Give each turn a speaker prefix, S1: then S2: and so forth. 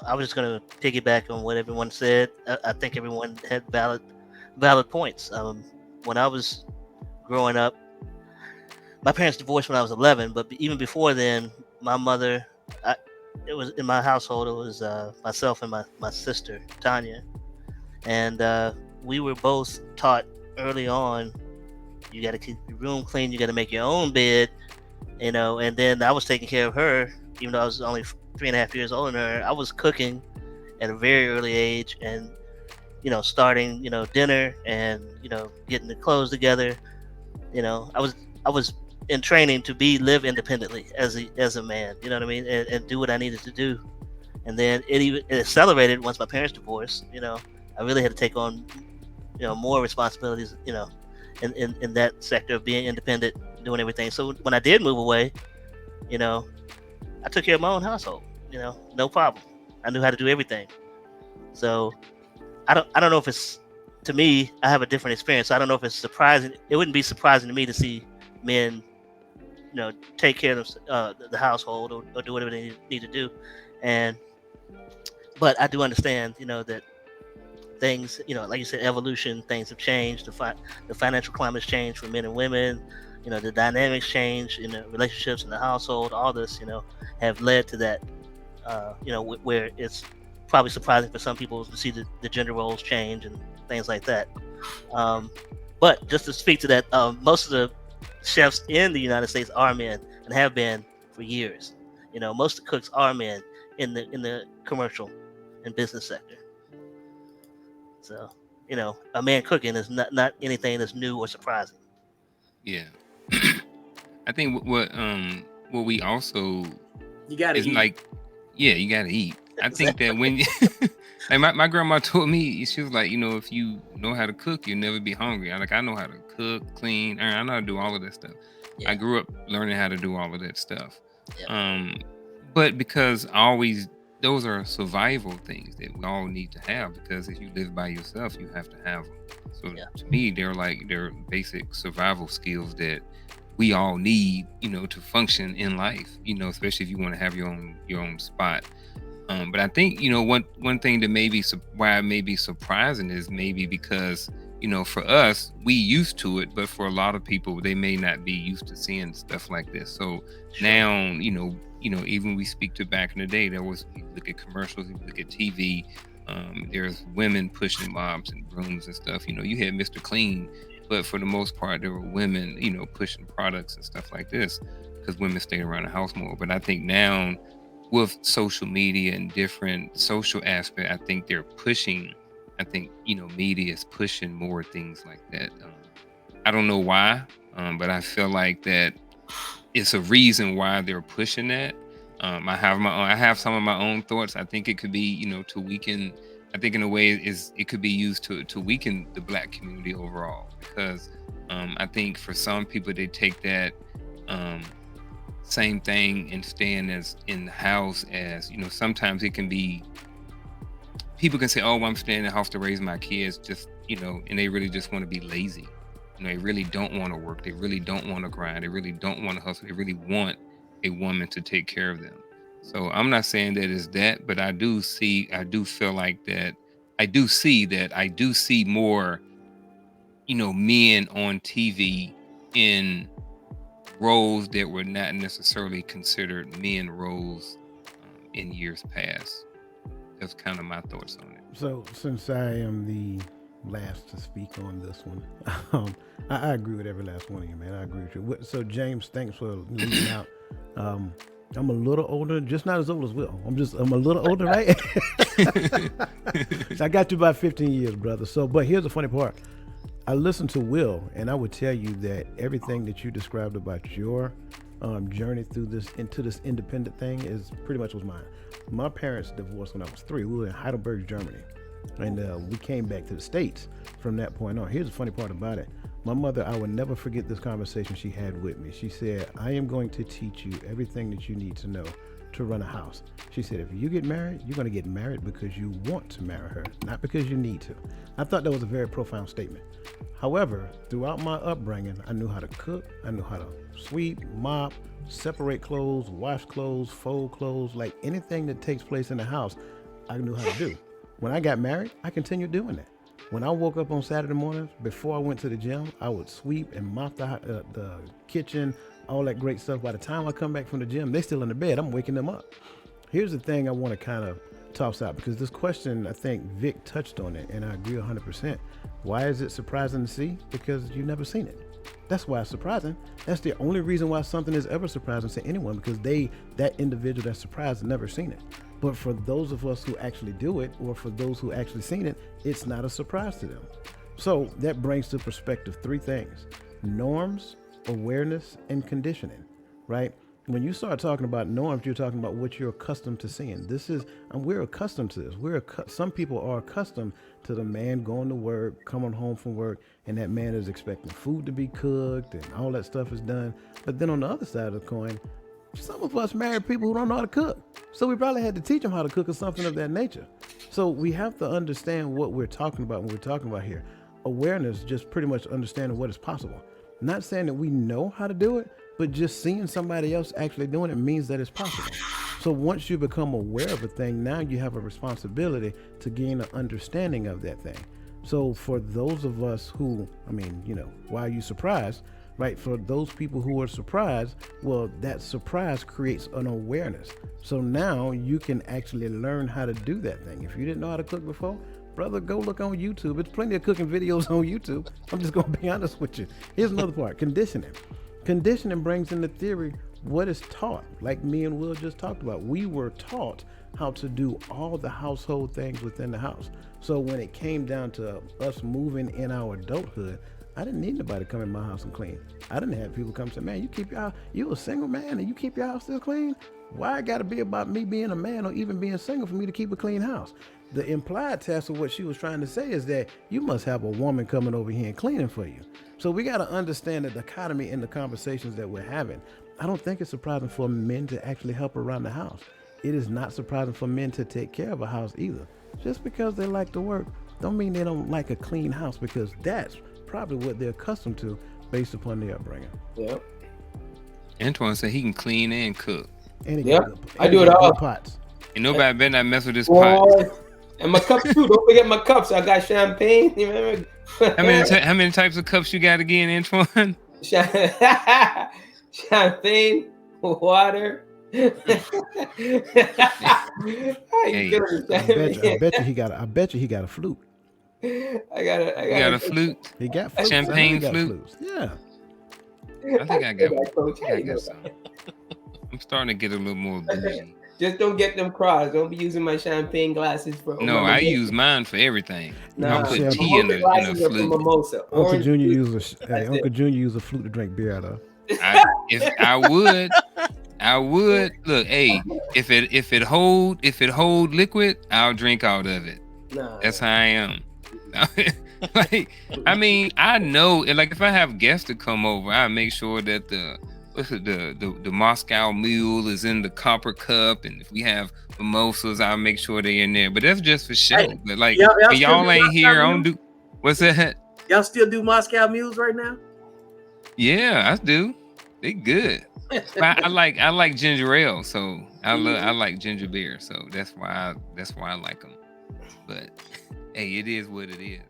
S1: I was just going to piggyback on what everyone said. I think everyone had valid points. When I was growing up, my parents divorced when I was 11, but even before then, my mother, I, it was in my household. It was myself and my sister Tanya, and we were both taught early on. You got to keep your room clean. You got to make your own bed, And then I was taking care of her, even though I was only 3.5 years older than her. I was cooking at a very early age, and starting dinner, and getting the clothes together. I was in training to live independently as a man. You know what I mean, and do what I needed to do. And then it accelerated once my parents divorced. I really had to take on more responsibilities. In that sector of being independent, doing everything. So when I did move away, you know, I took care of my own household. No problem. I knew how to do everything. So I don't know if it's, to me, I have a different experience. So I don't know if it's surprising. It wouldn't be surprising to me to see men, take care of the household, or do whatever they need to do. And but I do understand, that things, like you said, evolution, things have changed. The financial climate's changed for men and women. The dynamics change in the relationships in the household. All this, have led to that. Where it's probably surprising for some people to see the gender roles change and things like that. Um, but just to speak to that, most of the chefs in the United States are men and have been for years. Most of the cooks are men in the commercial and business sector. So, a man cooking is not anything that's new or surprising.
S2: Yeah. I think what we also
S3: You gotta
S2: is
S3: eat.
S2: like, yeah, you gotta eat. I think
S1: Exactly.
S2: that when like my grandma told me, she was like, if you know how to cook, you'll never be hungry. I know how to cook, clean, I know how to do all of that stuff. I
S1: Yeah.
S2: grew up learning how to do all of that stuff.
S1: Yeah.
S2: Um, but because I always those are survival things that we all need to have, because if you live by yourself, you have to have them. So
S1: Yeah.
S2: to me, they're basic survival skills that we all need, to function in life, especially if you want to have your own spot. But I think, one thing that why it may be surprising is maybe because, for us, we used to it, but for a lot of people, they may not be used to seeing stuff like this. So
S1: Sure.
S2: now, even we speak to back in the day, there was, you look at commercials, you look at TV, there's women pushing mops and brooms and stuff. You had Mr. Clean, but for the most part, there were women, pushing products and stuff like this, because women stayed around the house more. But I think now, with social media and different social aspect, I think they're pushing. I think media is pushing more things like that. I don't know why, but I feel like that it's a reason why they're pushing that. I have some of my own thoughts. I think it could be, to weaken. I think in a way it could be used to weaken the black community overall, because I think for some people they take that. Um, Same thing and staying as in the house, as sometimes it can be, people can say, oh, well, I'm staying in the house to raise my kids, just and they really just want to be lazy. They really don't want to work, they really don't want to grind, they really don't want to hustle, they really want a woman to take care of them. So I'm not saying that it's that, but I do feel like that, I do see more men on TV in roles that were not necessarily considered men roles in years past. That's kind of my thoughts on it.
S4: So, since I am the last to speak on this one, um, I agree with every last one of you, man. I agree with you. So, James, thanks for leading out. Um, I'm a little older, just not as old as Will. I'm a little older, right? So I got you by 15 years, brother. So, but here's the funny part. I listened to Will, and I would tell you that everything that you described about your journey through this into this independent thing is pretty much was mine. My parents divorced when I was 3. We were in Heidelberg, Germany, and we came back to the States from that point on. Here's the funny part about it. My mother, I will never forget this conversation she had with me. She said, I am going to teach you everything that you need to know to run a house. She said, if you get married, you're going to get married because you want to marry her, not because you need to. I thought that was a very profound statement. However, throughout my upbringing, I knew how to cook, I knew how to sweep, mop, separate clothes, wash clothes, fold clothes, like anything that takes place in the house. I knew how to do. When I got married, I continued doing that. When I woke up on Saturday mornings, before I went to the gym, I would sweep and mop the kitchen, all that great stuff. By the time I come back from the gym, they still in the bed. I'm waking them up. Here's the thing I want to kind of toss out, because this question, I think Vic touched on it, and I agree 100%. Why is it surprising to see? Because you've never seen it. That's why it's surprising. That's the only reason why something is ever surprising to anyone, because that individual that's surprised has never seen it. But for those of us who actually do it, or for those who actually seen it, it's not a surprise to them. So that brings to perspective three things: norms, awareness, and conditioning, right? When you start talking about norms, you're talking about what you're accustomed to seeing. We're accustomed to this. Some people are accustomed to the man going to work, coming home from work, and that man is expecting food to be cooked and all that stuff is done. But then on the other side of the coin, some of us married people who don't know how to cook. So we probably had to teach them how to cook or something of that nature. So we have to understand what we're talking about when we're talking about here. Awareness, just pretty much understanding what is possible. Not saying that we know how to do it, but just seeing somebody else actually doing it means that it's possible. So once you become aware of a thing, now you have a responsibility to gain an understanding of that thing. So for those of us who, why are you surprised? Right? For those people who are surprised, well, that surprise creates an awareness. So now you can actually learn how to do that thing. If you didn't know how to cook before, brother, go look on YouTube. There's plenty of cooking videos on YouTube. I'm just going to be honest with you. Here's another part: conditioning. Conditioning brings in the theory what is taught, like me and Will just talked about. We were taught how to do all the household things within the house. So when it came down to us moving in our adulthood, I didn't need nobody to come in my house and clean. I didn't have people come say, man, you a single man and you keep your house still clean? Why it got to be about me being a man or even being single for me to keep a clean house? The implied test of what she was trying to say is that you must have a woman coming over here and cleaning for you. So we got to understand the dichotomy in the conversations that we're having. I don't think it's surprising for men to actually help around the house. It is not surprising for men to take care of a house either. Just because they like to work don't mean they don't like a clean house, because that's probably what they're accustomed to based upon their upbringing.
S3: Yep.
S2: Antoine said he can clean and cook.
S4: And
S3: I do it all.
S4: Pots.
S2: And nobody better not mess with this pot.
S3: And my cups too. Don't forget my cups. I got champagne. You remember?
S2: How many types of cups you got again, Antoine?
S3: Champagne, water.
S4: I bet you he got a flute.
S3: I got
S2: a flute.
S4: He got flutes.
S2: Champagne flute.
S4: Flutes. Yeah.
S2: I think I got some. I'm starting to get a little more bougie.
S3: Just don't get them crossed. Don't be using my champagne glasses for.
S2: No, I use mine for everything.
S3: Nah,
S2: I put tea in the flute.
S4: Uncle Junior use a flute to drink beer out of.
S2: I would. Look, hey, if it hold liquid, I'll drink out of it.
S3: Nah.
S2: That's how I am. I know, like, if I have guests to come over, I make sure that the Moscow Mule is in the copper cup, and if we have mimosas, I'll make sure they're in there. But that's just for show. Hey, but like, y'all ain't here. I don't do. What's that?
S5: Y'all still do Moscow Mules right now?
S2: Yeah, I do. They good. I like ginger ale, so I like ginger beer, so that's why I like them. But hey, it is what it is.